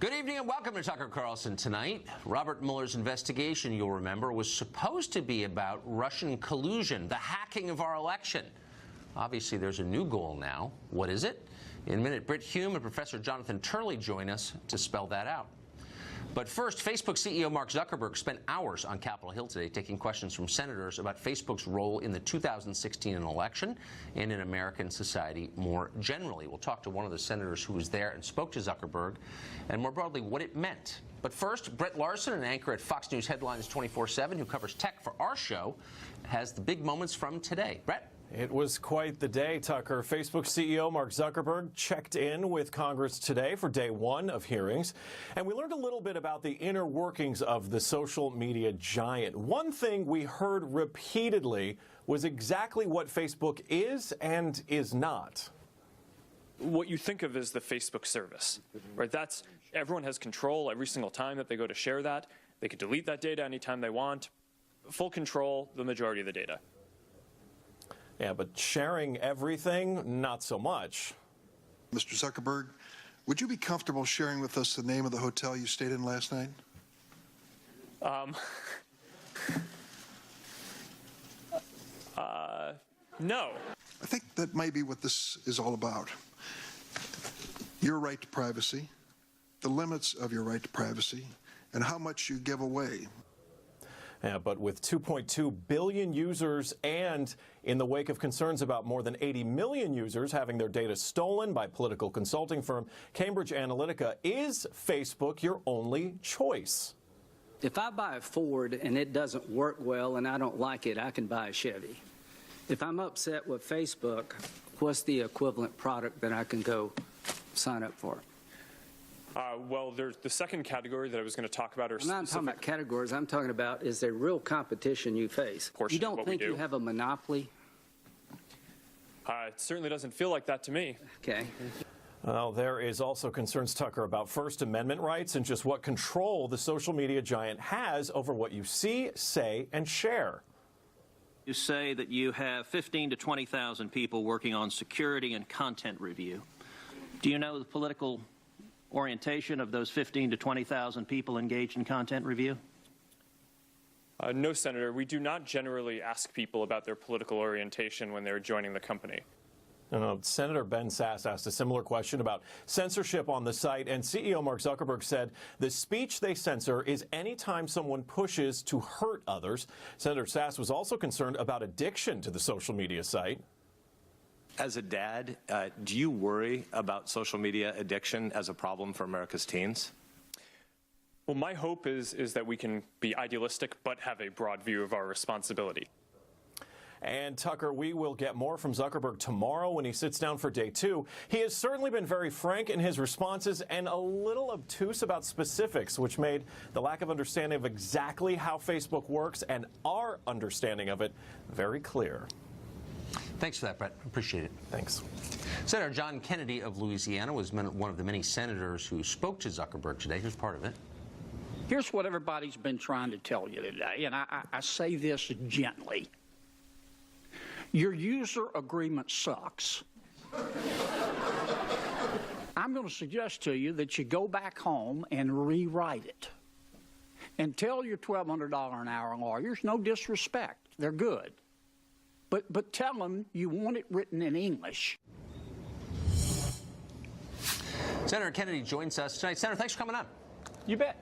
Good evening and welcome to Tucker Carlson Tonight. Robert Mueller's investigation, you'll remember, was supposed to be about Russian collusion, the hacking of our election. Obviously, there's a new goal now. What is it? In a minute, Britt Hume and Professor Jonathan Turley join us to spell that out. But first, Facebook CEO Mark Zuckerberg spent hours on Capitol Hill today taking questions from senators about Facebook's role in the 2016 election and in American society more generally. We'll talk to one of the senators who was there and spoke to Zuckerberg and more broadly what it meant. But first, Brett Larson, an anchor at Fox News Headlines 24/7 who covers tech for our show, has the big moments from today. Brett? It was quite the day, Tucker. Facebook CEO Mark Zuckerberg checked in with Congress today for day one of hearings, and we learned a little bit about the inner workings of the social media giant. One thing we heard repeatedly was exactly what Facebook is and is not. What you think of as the Facebook service, right? That's everyone has control every single time that they go to share that. They can delete that data anytime they want. Full control, the majority of the data. Yeah, but sharing everything, not so much. Mr. Zuckerberg, would you be comfortable sharing with us the name of the hotel you stayed in last night? No. I think that may be what this is all about. Your right to privacy, the limits of your right to privacy, and how much you give away. Yeah, but with 2.2 billion users and in the wake of concerns about more than 80 million users having their data stolen by political consulting firm Cambridge Analytica, is Facebook your only choice? If I buy a Ford and it doesn't work well and I don't like it, I can buy a Chevy. If I'm upset with Facebook, what's the equivalent product that I can go sign up for? Well, there's the second category that I was going to talk about. I'm not talking about categories. I'm talking about is there real competition you face? You don't think you have a monopoly? It certainly doesn't feel like that to me. Okay. Well, there is also concerns, Tucker, about First Amendment rights and just what control the social media giant has over what you see, say, and share. You say that you have 15 to 20,000 people working on security and content review. Do you know the political orientation of those 15 to 20,000 people engaged in content review? No, Senator. We do not generally ask people about their political orientation when they're joining the company. Senator Ben Sasse asked a similar question about censorship on the site, and CEO Mark Zuckerberg said the speech they censor is any time someone pushes to hurt others. Senator Sasse was also concerned about addiction to the social media site. As a dad, do you worry about social media addiction as a problem for America's teens? Well, my hope is that we can be idealistic but have a broad view of our responsibility. And Tucker, we will get more from Zuckerberg tomorrow when he sits down for day two. He has certainly been very frank in his responses and a little obtuse about specifics, which made the lack of understanding of exactly how Facebook works and our understanding of it very clear. Thanks for that, Brett. Appreciate it. Thanks. Senator John Kennedy of Louisiana was one of the many senators who spoke to Zuckerberg today. Here's part of it. Here's what everybody's been trying to tell you today, and I say this gently. Your user agreement sucks. I'm going to suggest to you that you go back home and rewrite it. And tell your $1,200 an hour lawyers, no disrespect, they're good. But tell them you want it written in English. Senator Kennedy joins us tonight. Senator, thanks for coming on. You bet.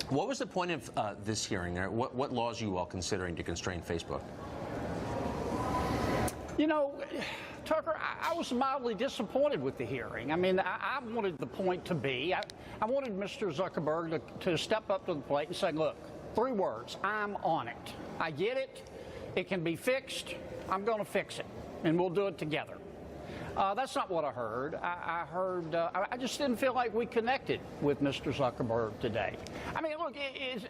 What was the point of this hearing? What laws are you all considering to constrain Facebook? You know, Tucker, I was mildly disappointed with the hearing. I mean, I wanted the point to be, I wanted Mr. Zuckerberg to step up to the plate and say, look, 3 words, I'm on it. I get it. It can be fixed. I'm going to fix it, and we'll do it together. That's not what I heard. I just didn't feel like we connected with Mr. Zuckerberg today. I mean, look,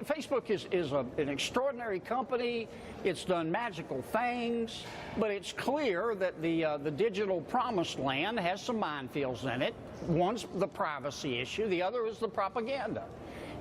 Facebook is an extraordinary company. It's done magical things, but it's clear that the digital promised land has some minefields in it. One's the privacy issue. The other is the propaganda.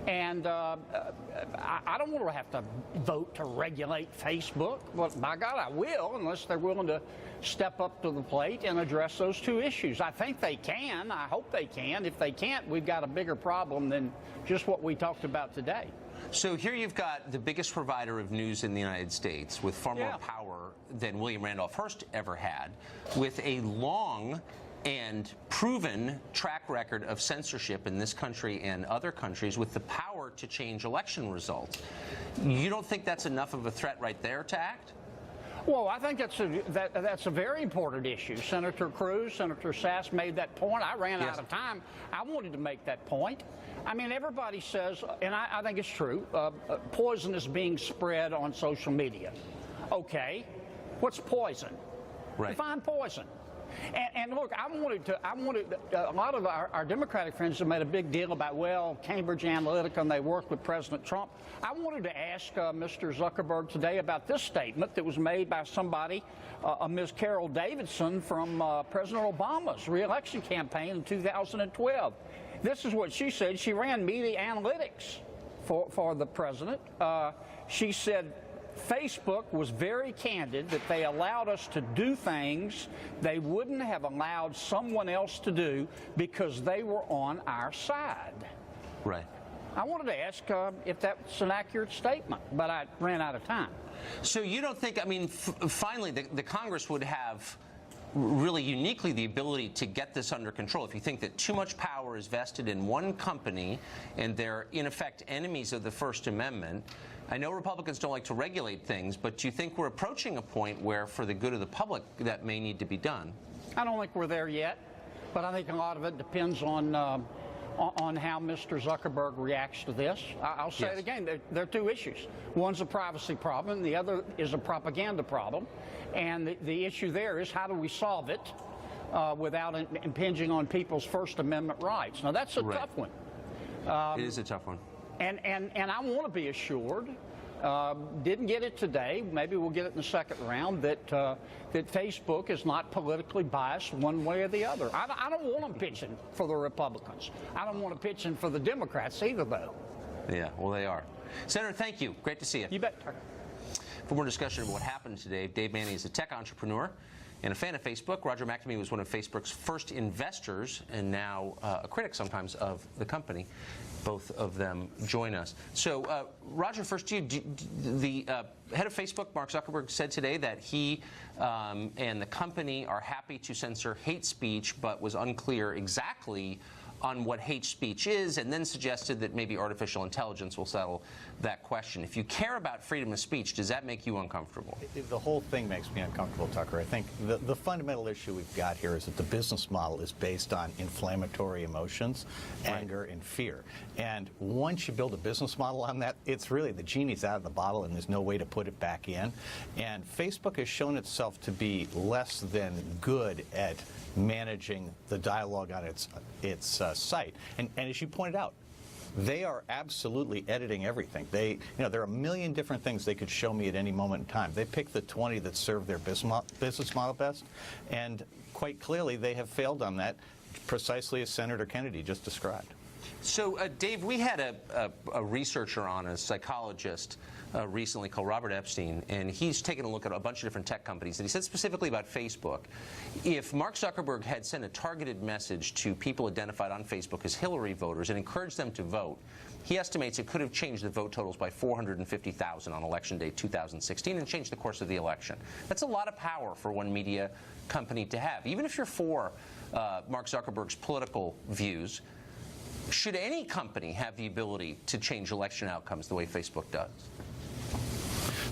And I don't want to have to vote to regulate Facebook. Well, by God, I will, unless they're willing to step up to the plate and address those two issues. I think they can. I hope they can. If they can't, we've got a bigger problem than just what we talked about today. So here you've got the biggest provider of news in the United States with far more power than William Randolph Hearst ever had, with a long and proven track record of censorship in this country and other countries, with the power to change election results. You don't think that's enough of a threat right there to act? Well, I think that's a very important issue. Senator Cruz, Senator Sass made that point. I ran out of time. I wanted to make that point. I mean, everybody says, and I think it's true, poison is being spread on social media. Okay, what's poison? Right. Define poison. And look, I wanted a lot of our Democratic friends have made a big deal about, well, Cambridge Analytica, and they worked with President Trump. I wanted to ask Mr. Zuckerberg today about this statement that was made by somebody, Ms. Carol Davidson from President Obama's re-election campaign in 2012. This is what she said. She ran media analytics for the president. She said, Facebook was very candid that they allowed us to do things they wouldn't have allowed someone else to do because they were on our side. Right. I wanted to ask if that's an accurate statement, but I ran out of time. So you don't think, I mean, finally, the Congress would have really uniquely the ability to get this under control. If you think that too much power is vested in one company and they're, in effect, enemies of the First Amendment, I know Republicans don't like to regulate things, but do you think we're approaching a point where, for the good of the public, that may need to be done? I don't think we're there yet, but I think a lot of it depends on how Mr. Zuckerberg reacts to this. I'll say it again, there are two issues. One's a privacy problem, and the other is a propaganda problem. And the issue there is, how do we solve it without impinging on people's First Amendment rights? Now, that's a tough one. It is a tough one. And I want to be assured, didn't get it today, maybe we'll get it in the second round, that Facebook is not politically biased one way or the other. I don't want them pitching for the Republicans. I don't want them pitching for the Democrats either, though. Yeah, well, they are. Senator, thank you. Great to see you. You bet, Tucker. For more discussion of what happened today, Dave Manny is a tech entrepreneur and a fan of Facebook. Roger McNamee was one of Facebook's first investors and now a critic sometimes of the company. Both of them join us. So, Roger, first to you. The head of Facebook, Mark Zuckerberg, said today that he and the company are happy to censor hate speech, but was unclear exactly on what hate speech is, and then suggested that maybe artificial intelligence will settle that question. If you care about freedom of speech, does that make you uncomfortable? The whole thing makes me uncomfortable, Tucker. I think the fundamental issue we've got here is that the business model is based on inflammatory emotions, anger, and fear. And once you build a business model on that, it's really the genie's out of the bottle and there's no way to put it back in. And Facebook has shown itself to be less than good at managing the dialogue on its site. And as you pointed out, they are absolutely editing everything. There are a million different things they could show me at any moment in time. They pick the 20 that serve their business model best, and quite clearly they have failed on that, precisely as Senator Kennedy just described. So, Dave, we had a researcher on, a psychologist, recently called Robert Epstein, and he's taken a look at a bunch of different tech companies, and he said specifically about Facebook, if Mark Zuckerberg had sent a targeted message to people identified on Facebook as Hillary voters and encouraged them to vote, he estimates it could have changed the vote totals by 450,000 on Election Day 2016 and changed the course of the election. That's a lot of power for one media company to have. Even if you're for Mark Zuckerberg's political views, should any company have the ability to change election outcomes the way Facebook does?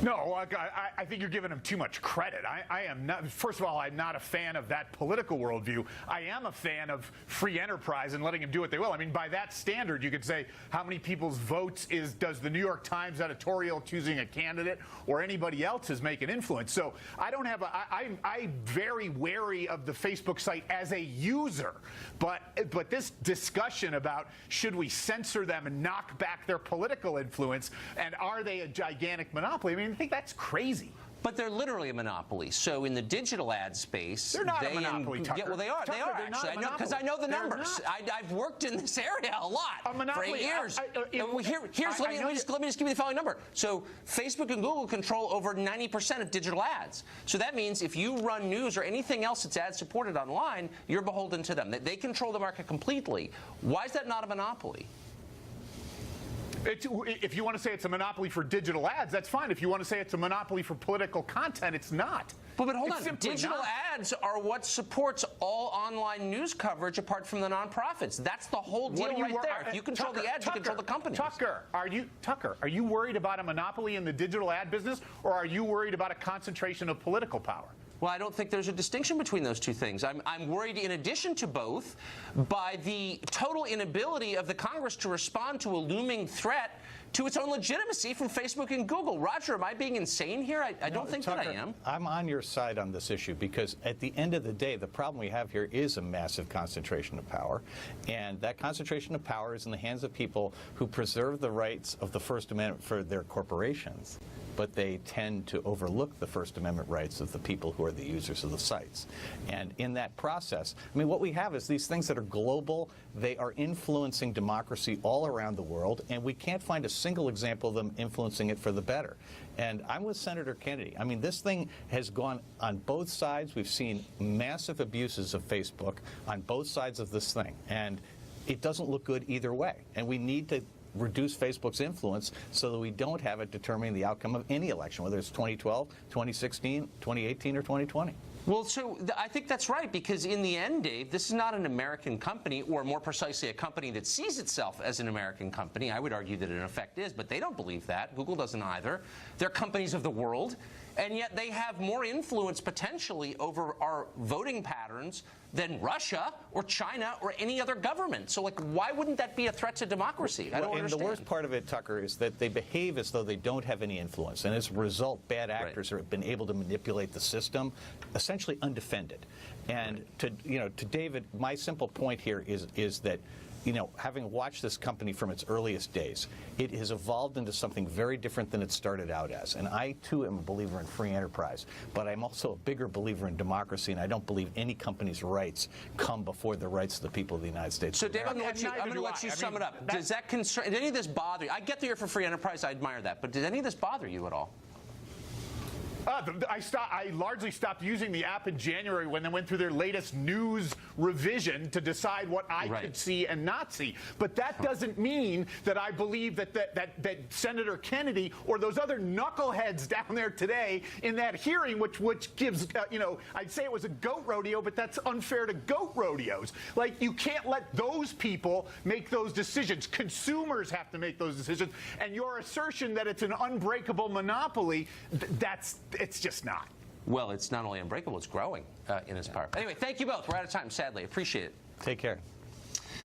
No, I think you're giving him too much credit. I am not. First of all, I'm not a fan of that political worldview. I am a fan of free enterprise and letting him do what they will. I mean, by that standard, you could say how many people's votes does the New York Times editorial choosing a candidate or anybody else is make an influence. So I don't have I'm very wary of the Facebook site as a user. But this discussion about should we censor them and knock back their political influence, and are they a gigantic monopoly? I mean, I think that's crazy. But they're literally a monopoly. So in the digital ad space, they're not a monopoly, Tucker. Yeah, well, they are. Tucker, they are they're actually. not a Because I know the monopoly. numbers. I've worked in this area a lot for 8 years. Let me just give you the following number. So Facebook and Google control over 90% of digital ads. So that means if you run news or anything else that's ad supported online, you're beholden to them. They control the market completely. Why is that not a monopoly? If you want to say it's a monopoly for digital ads, that's fine. If you want to say it's a monopoly for political content, it's not. But hold on. Digital ads are what supports all online news coverage apart from the nonprofits. That's the whole deal right there. If you control the ads, you control the companies. Tucker, are you worried about a monopoly in the digital ad business, or are you worried about a concentration of political power? Well, I don't think there's a distinction between those two things. I'm worried, in addition to both, by the total inability of the Congress to respond to a looming threat to its own legitimacy from Facebook and Google. Roger, am I being insane here? I don't think Tucker, that I am. I'm on your side on this issue because at the end of the day, the problem we have here is a massive concentration of power. And that concentration of power is in the hands of people who preserve the rights of the First Amendment for their corporations, but they tend to overlook the First Amendment rights of the people who are the users of the sites. And in that process, I mean, what we have is these things that are global. They are influencing democracy all around the world, and we can't find a single example of them influencing it for the better. And I'm with Senator Kennedy. I mean, this thing has gone on both sides. We've seen massive abuses of Facebook on both sides of this thing, and it doesn't look good either way. And we need to reduce Facebook's influence so that we don't have it determining the outcome of any election, whether it's 2012, 2016, 2018, or 2020. Well, so I think that's right, because in the end, Dave, this is not an American company, or more precisely, a company that sees itself as an American company. I would argue that it in effect is, but they don't believe that. Google doesn't either. They're companies of the world, and yet they have more influence potentially over our voting patterns than Russia or China or any other government. So, like, why wouldn't that be a threat to democracy? I don't understand. And the worst part of it, Tucker, is that they behave as though they don't have any influence. And as a result, bad actors have been able to manipulate the system, essentially undefended. And to David, my simple point here is that, having watched this company from its earliest days, it has evolved into something very different than it started out as. And I, too, am a believer in free enterprise. But I'm also a bigger believer in democracy, and I don't believe any company's rights come before the rights of the people of the United States. So, Dave, I'm going to let you sum it up. Does that concern? Did any of this bother you? I get that you're for free enterprise. I admire that. But did any of this bother you at all? I largely stopped using the app in January when they went through their latest news revision to decide what I could see and not see. But that doesn't mean that I believe that Senator Kennedy or those other knuckleheads down there today in that hearing, which gives, I'd say it was a goat rodeo, but that's unfair to goat rodeos. Like, you can't let those people make those decisions. Consumers have to make those decisions. And your assertion that it's an unbreakable monopoly, it's just not. Well, it's not only unbreakable, it's growing in its power. Anyway, thank you both. We're out of time, sadly. Appreciate it. Take care.